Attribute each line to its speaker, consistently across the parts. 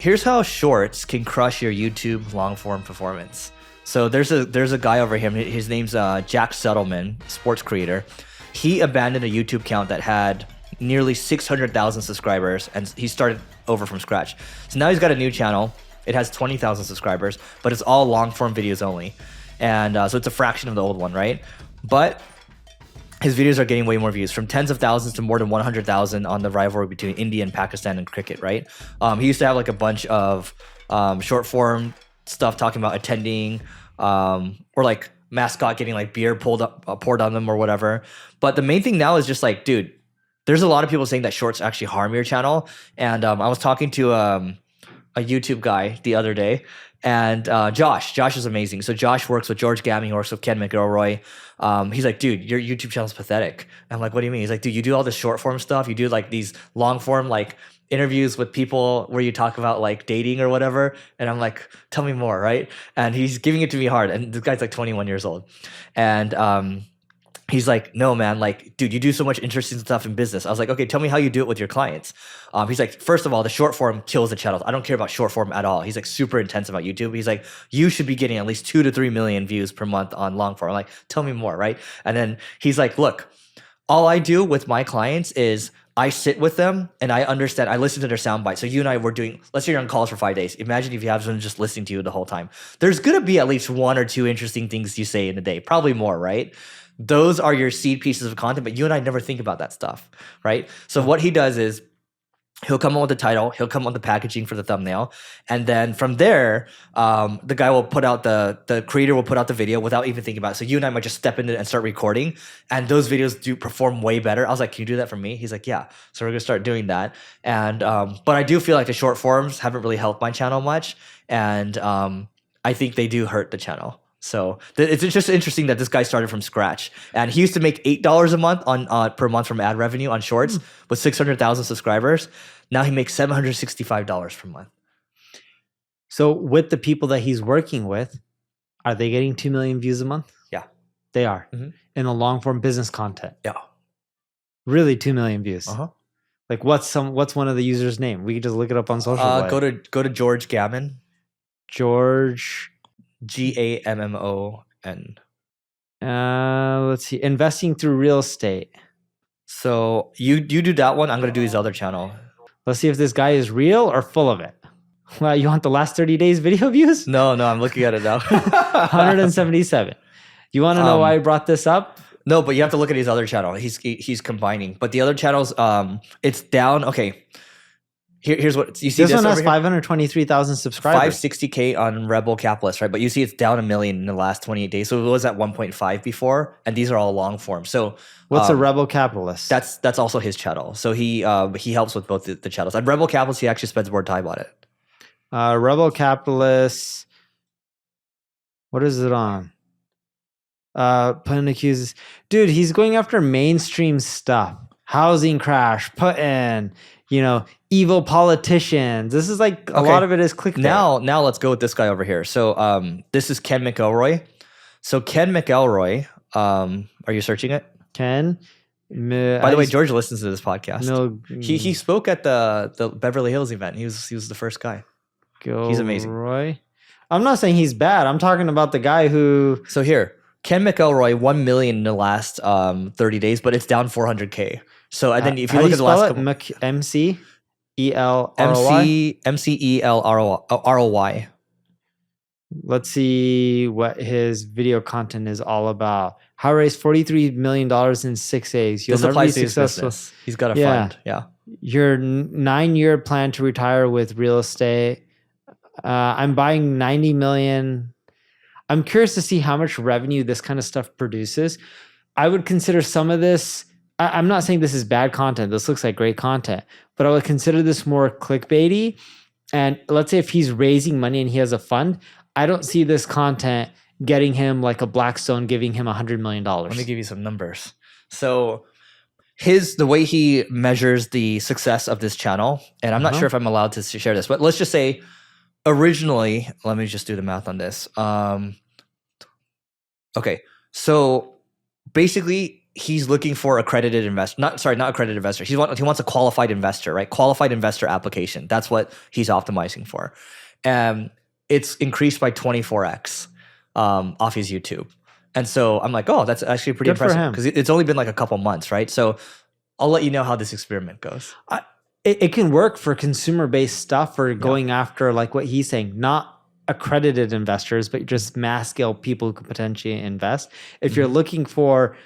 Speaker 1: Here's how shorts can crush your YouTube long form performance. So there's a guy over here. His name's Jack Settleman, sports creator. He abandoned a YouTube account that had nearly 600,000 subscribers, and he started over from scratch. So now he's got a new channel. It has 20,000 subscribers, but it's all long form videos only, and so it's a fraction of the old one, right? But his videos are getting way more views, from tens of thousands to more than 100,000 on the rivalry between India and Pakistan and cricket, right? He used to have like a bunch of short form stuff talking about attending or like mascot getting like beer poured on them or whatever. But the main thing now is just like, dude, there's a lot of people saying that shorts actually harm your channel. And I was talking to a YouTube guy the other day, and Josh is amazing. So Josh works with George Gammon, he works with Ken McElroy. He's like, dude, your YouTube channel's pathetic. I'm like, what do you mean? He's like, dude, you do all this short form stuff. You do like these long form like interviews with people where you talk about like dating or whatever. And I'm like, tell me more, right? And he's giving it to me hard. And this guy's like 21 years old. And he's like, no, man, like, dude, you do so much interesting stuff in business. I was like, okay, tell me how you do it with your clients. He's like, first of all, the short form kills the channels. I don't care about short form at all. He's like super intense about YouTube. He's like, you should be getting at least 2 to 3 million views per month on long form. I'm like, tell me more, right? And then he's like, look, all I do with my clients is I sit with them and I understand, I listen to their sound bites. So you and I were doing, let's say you're on calls for 5 days. Imagine if you have someone just listening to you the whole time. There's going to be at least 1 or 2 interesting things you say in a day, probably more, right? Those are your seed pieces of content, but you and I never think about that stuff, right? So what he does is he'll come up with the title, he'll come up with the packaging for the thumbnail, and then from there, the guy will put out the creator will put out the video without even thinking about it. So you and I might just step into it and start recording, and those videos do perform way better. I was like, can you do that for me? He's like, yeah. So we're gonna start doing that. And but I do feel like the short forms haven't really helped my channel much, and I think they do hurt the channel. So it's just interesting that this guy started from scratch, and he used to make $8 a month on per month from ad revenue on shorts with 600,000 subscribers. Now he makes $765 per month.
Speaker 2: So with the people that he's working with, are they getting 2 million views a month?
Speaker 1: Yeah,
Speaker 2: they are in the long form business content.
Speaker 1: Yeah,
Speaker 2: really 2 million views. Like what's one of the users' name? We can just look it up on social.
Speaker 1: Go to George Gammon.
Speaker 2: George.
Speaker 1: Gammon.
Speaker 2: Let's see. Investing through real estate.
Speaker 1: So you do that one. I'm gonna do his other channel.
Speaker 2: Let's see if this guy is real or full of it. Well, you want the last 30 days video views?
Speaker 1: No, I'm looking at it now.
Speaker 2: 177. You want to know why I brought this up?
Speaker 1: No, but you have to look at his other channel. He's combining, but the other channels, it's down. Okay. Here's what you see.
Speaker 2: This one has 523,000 subscribers.
Speaker 1: 560K on Rebel Capitalist, right? But you see it's down 1 million in the last 28 days. So it was at 1.5 before, and these are all long form. So
Speaker 2: what's a Rebel Capitalist?
Speaker 1: That's also his channel. So he helps with both the channels. At Rebel Capitalist, he actually spends more time on it.
Speaker 2: Rebel Capitalist. What is it on? Putting accuses. Dude, he's going after mainstream stuff. Housing crash, put in, evil politicians. This is like a lot of it is clickbait.
Speaker 1: Now let's go with this guy over here. So this is Ken McElroy. So Ken McElroy, are you searching it?
Speaker 2: Ken.
Speaker 1: By the way, George listens to this podcast. No, he spoke at the Beverly Hills event. He was the first guy. He's amazing.
Speaker 2: I'm not saying he's bad. I'm talking about the guy who.
Speaker 1: So here, Ken McElroy, 1 million in the last 30 days, but it's down 400K. So and then if you look at the last couple, MCELROY.
Speaker 2: Let's see what his video content is all about. How to raise $43 million in 6 days.
Speaker 1: You'll never be successful. He's got a fund. Yeah.
Speaker 2: Your 9-year plan to retire with real estate. I'm buying 90 million. I'm curious to see how much revenue this kind of stuff produces. I would consider some of this. I'm not saying this is bad content. This looks like great content, but I would consider this more clickbaity. And let's say if he's raising money and he has a fund, I don't see this content getting him like a Blackstone giving him $100 million.
Speaker 1: Let me give you some numbers. So the way he measures the success of this channel, and I'm not sure if I'm allowed to share this, but let's just say originally, let me just do the math on this. Okay, so basically he's looking for accredited investor. Not accredited investor. He wants a qualified investor, right? Qualified investor application. That's what he's optimizing for. It's increased by 24x off his YouTube. And so I'm like, oh, that's actually pretty impressive because it's only been like a couple months, right? So I'll let you know how this experiment goes.
Speaker 2: It can work for consumer-based stuff or going after like what he's saying, not accredited investors, but just mass scale people who could potentially invest. If you're looking for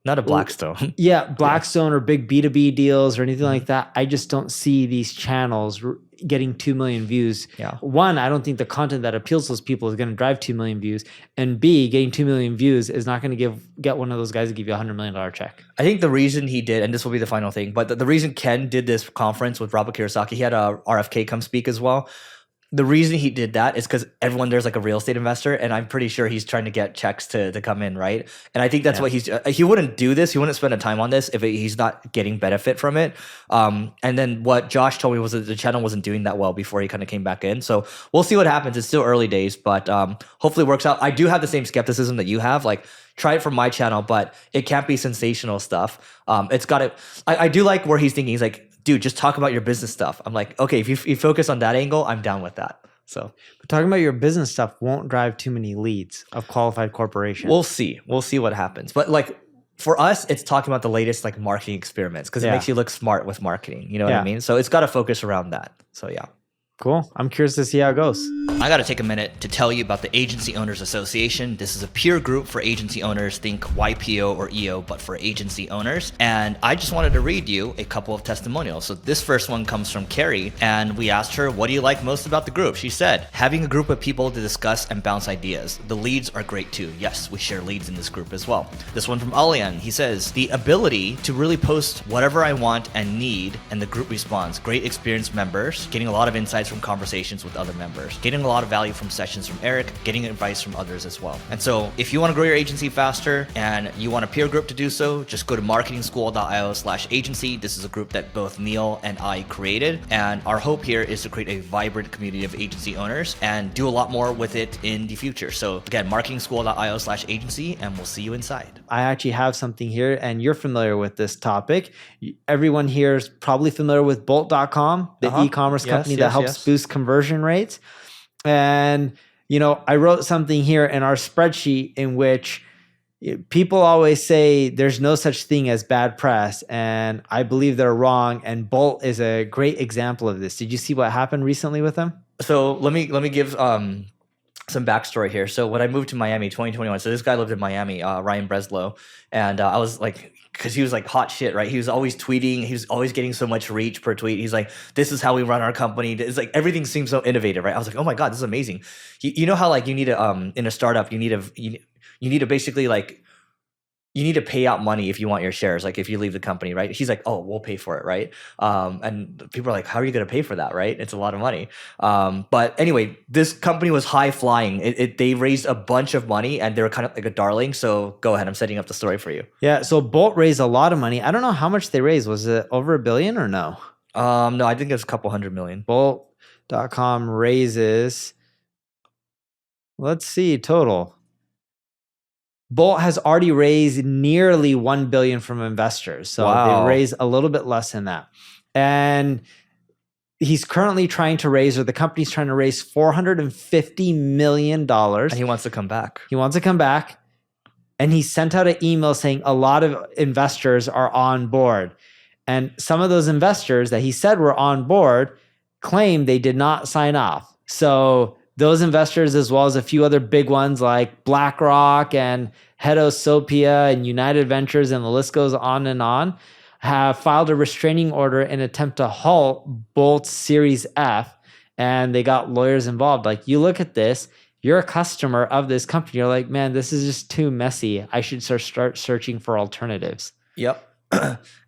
Speaker 1: not a Blackstone.
Speaker 2: Blackstone or big B2B deals or anything like that, I just don't see these channels getting 2 million views. One, I don't think the content that appeals to those people is going to drive 2 million views. And B, getting 2 million views is not going to get one of those guys to give you $100 million check.
Speaker 1: I think the reason he did, and this will be the final thing, but the reason Ken did this conference with Robert Kiyosaki, he had a RFK come speak as well. The reason he did that is because everyone there's like a real estate investor, and I'm pretty sure he's trying to get checks to come in, right? And I think that's what he wouldn't do this. He wouldn't spend the time on this if he's not getting benefit from it. And then what Josh told me was that the channel wasn't doing that well before he kind of came back in. So we'll see what happens. It's still early days, but hopefully it works out. I do have the same skepticism that you have. Like, try it for my channel, but it can't be sensational stuff. It's got to. I do like where he's thinking. He's like, dude, just talk about your business stuff. I'm like, okay, if you focus on that angle, I'm down with that. So,
Speaker 2: but talking about your business stuff won't drive too many leads of qualified corporations.
Speaker 1: We'll see what happens. But like for us, it's talking about the latest like marketing experiments because it makes you look smart with marketing. You know what I mean? So it's got to focus around that. So yeah.
Speaker 2: Cool. I'm curious to see how it goes.
Speaker 1: I got to take a minute to tell you about the Agency Owners Association. This is a peer group for agency owners. Think YPO or EO, but for agency owners. And I just wanted to read you a couple of testimonials. So this first one comes from Carrie, and we asked her, what do you like most about the group? She said, having a group of people to discuss and bounce ideas. The leads are great too. Yes, we share leads in this group as well. This one from Alian, he says, the ability to really post whatever I want and need, and the group responds. Great experienced members, getting a lot of insights from conversations with other members, getting a lot of value from sessions from Eric, getting advice from others as well. And so if you want to grow your agency faster and you want a peer group to do so, just go to marketingschool.io/agency. This is a group that both Neil and I created. And our hope here is to create a vibrant community of agency owners and do a lot more with it in the future. So again, marketingschool.io/agency, and we'll see you inside.
Speaker 2: I actually have something here, and you're familiar with this topic. Everyone here is probably familiar with Bolt.com, the e-commerce company that helps boost conversion rates. And, you know, I wrote something here in our spreadsheet in which people always say there's no such thing as bad press, and I believe they're wrong. And Bolt is a great example of this. Did you see what happened recently with them?
Speaker 1: So let me give some backstory here. So when I moved to Miami 2021, so this guy lived in Miami, Ryan Breslow, and I was like, because he was like hot shit, right? He was always tweeting. He was always getting so much reach per tweet. He's like, this is how we run our company. It's like everything seems so innovative, right? I was like, oh my God, this is amazing. You know how like you need a in a startup, you need to basically like, you need to pay out money if you want your shares, like if you leave the company, right? He's like, oh, we'll pay for it, right? And people are like, how are you going to pay for that, right? It's a lot of money. But anyway, this company was high flying. They raised a bunch of money and they were kind of like a darling. So go ahead, I'm setting up the story for you.
Speaker 2: Yeah, so Bolt raised a lot of money. I don't know how much they raised. Was it over $1 billion or no?
Speaker 1: No, I think it was a couple $100 million.
Speaker 2: Bolt.com raises, let's see, total. Bolt has already raised nearly $1 billion from investors. So they raised a little bit less than that. And he's currently trying to raise, or the company's trying to raise $450 million. And
Speaker 1: he wants to come back.
Speaker 2: He wants to come back. And he sent out an email saying a lot of investors are on board. And some of those investors that he said were on board claim they did not sign off. So those investors, as well as a few other big ones like BlackRock and Hedosopia and United Ventures, and the list goes on, have filed a restraining order in an attempt to halt Bolt's Series F. And they got lawyers involved. Like, you look at this, you're a customer of this company. You're like, man, this is just too messy. I should start searching for alternatives.
Speaker 1: Yep.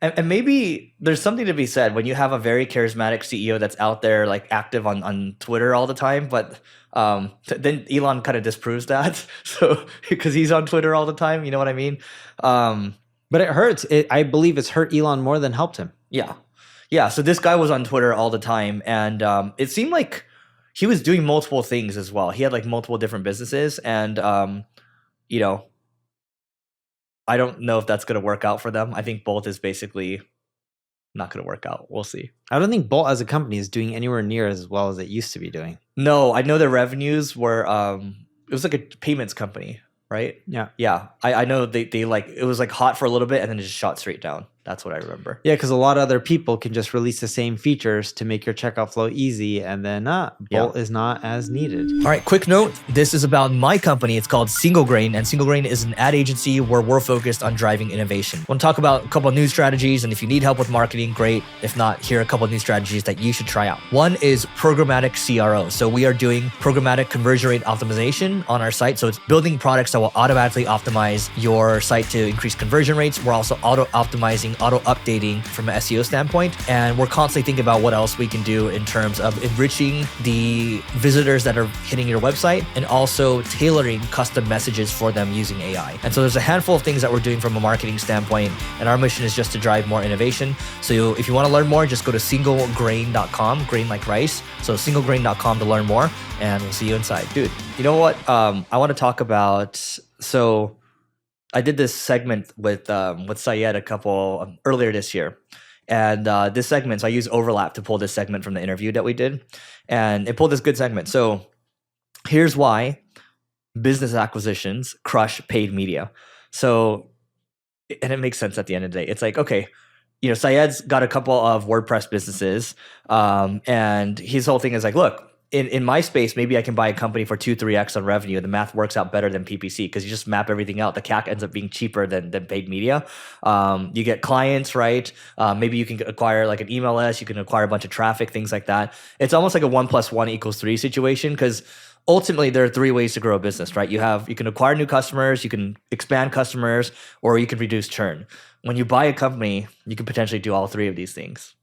Speaker 1: And maybe there's something to be said when you have a very charismatic CEO that's out there like active on Twitter all the time, but then Elon kind of disproves that. So because he's on Twitter all the time, you know what I mean?
Speaker 2: But it hurts. I believe it's hurt Elon more than helped him.
Speaker 1: Yeah. So this guy was on Twitter all the time, and it seemed like he was doing multiple things as well. He had like multiple different businesses, and you know, I don't know if that's going to work out for them. I think Bolt is basically not going to work out. We'll see.
Speaker 2: I don't think Bolt as a company is doing anywhere near as well as it used to be doing.
Speaker 1: No, I know their revenues were it was like a payments company, right? Yeah. I know they like it was like hot for a little bit and then it just shot straight down. That's what I remember.
Speaker 2: Yeah, because a lot of other people can just release the same features to make your checkout flow easy, and then Bolt is not as needed.
Speaker 1: All right, quick note. This is about my company. It's called Single Grain, and Single Grain is an ad agency where we're focused on driving innovation. I want to talk about a couple of new strategies, and if you need help with marketing, great. If not, here are a couple of new strategies that you should try out. One is programmatic CRO. So we are doing programmatic conversion rate optimization on our site. So it's building products that will automatically optimize your site to increase conversion rates. We're also auto-optimizing, auto-updating from an SEO standpoint. And we're constantly thinking about what else we can do in terms of enriching the visitors that are hitting your website and also tailoring custom messages for them using AI. And so there's a handful of things that we're doing from a marketing standpoint. And our mission is just to drive more innovation. So if you want to learn more, just go to singlegrain.com, grain like rice. So singlegrain.com to learn more, and we'll see you inside. Dude, you know what? I want to talk about, so I did this segment with Syed earlier this year. And this segment, so I use overlap to pull this segment from the interview that we did. And it pulled this good segment. So here's why business acquisitions crush paid media. So, and it makes sense at the end of the day. It's like, okay, you know, Syed's got a couple of WordPress businesses. And his whole thing is like, look, in my space, maybe I can buy a company for 2-3x on revenue. The math works out better than PPC because you just map everything out. The CAC ends up being cheaper than paid media. You get clients, right? Maybe you can acquire like an email list. You can acquire a bunch of traffic, things like that. It's almost like a 1 + 1 = 3 situation because ultimately there are 3 ways to grow a business, right? You can acquire new customers, you can expand customers, or you can reduce churn. When you buy a company, you can potentially do all 3 of these things.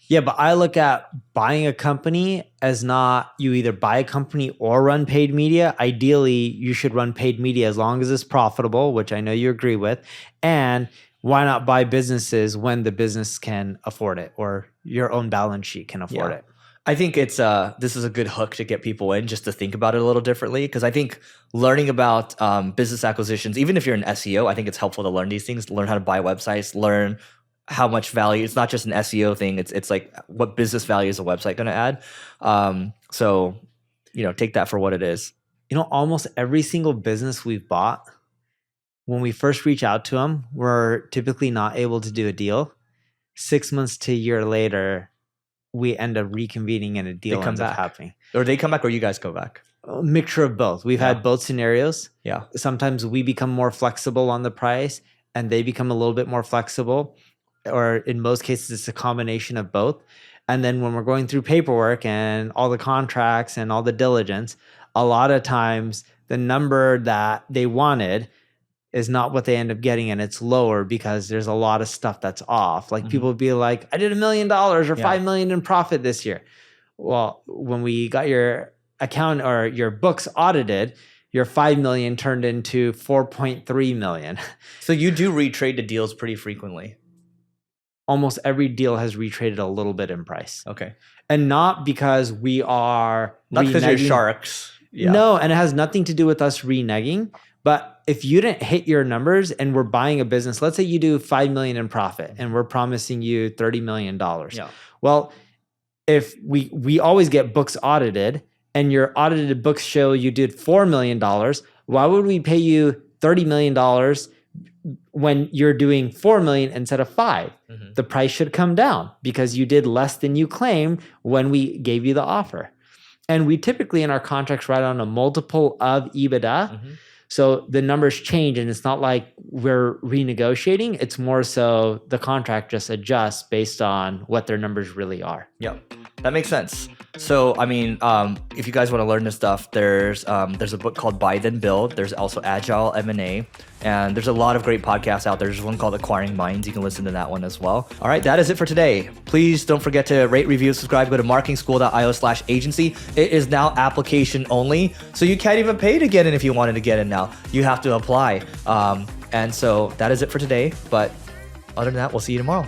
Speaker 2: Yeah, but I look at buying a company as not you either buy a company or run paid media. Ideally, you should run paid media as long as it's profitable, which I know you agree with. And why not buy businesses when the business can afford it or your own balance sheet can afford it?
Speaker 1: I think it's this is a good hook to get people in just to think about it a little differently because I think learning about business acquisitions, even if you're an SEO, I think it's helpful to learn these things, learn how to buy websites, learn how much value. It's not just an SEO thing. It's like what business value is a website going to add. So, you know, take that for what it is.
Speaker 2: You know, almost every single business we've bought, when we first reach out to them, we're typically not able to do a deal. 6 months to a year later, we end up reconvening and a deal ends up happening.
Speaker 1: Or they come back or you guys go back?
Speaker 2: A mixture of both. We've had both scenarios.
Speaker 1: Yeah.
Speaker 2: Sometimes we become more flexible on the price and they become a little bit more flexible. Or in most cases, it's a combination of both. And then when we're going through paperwork and all the contracts and all the diligence, a lot of times the number that they wanted is not what they end up getting, and it's lower because there's a lot of stuff that's off. Like people would be like, I did $1 million or $5 million in profit this year. Well, when we got your account or your books audited, your 5 million turned into 4.3 million.
Speaker 1: So you do retrade the deals pretty frequently.
Speaker 2: Almost every deal has retraded a little bit in price.
Speaker 1: Okay.
Speaker 2: And not because we are
Speaker 1: not because you're sharks. Yeah.
Speaker 2: No, and it has nothing to do with us reneging. But if you didn't hit your numbers and we're buying a business, let's say you do 5 million in profit and we're promising you $30 million. Yeah. Well, if we always get books audited and your audited books show you did $4 million, why would we pay you $30 million when you're doing 4 million instead of 5? The price should come down because you did less than you claimed when we gave you the offer. And we typically in our contracts write on a multiple of EBITDA. So the numbers change and it's not like we're renegotiating. It's more so the contract just adjusts based on what their numbers really are.
Speaker 1: Yeah, that makes sense. So, I mean, if you guys want to learn this stuff, there's a book called Buy Then Build. There's also Agile M&A, and there's a lot of great podcasts out there. There's one called Acquiring Minds. You can listen to that one as well. All right, that is it for today. Please don't forget to rate, review, subscribe. Go to marketingschool.io/agency. It is now application only, so you can't even pay to get in if you wanted to get in now. You have to apply. And so that is it for today. But other than that, we'll see you tomorrow.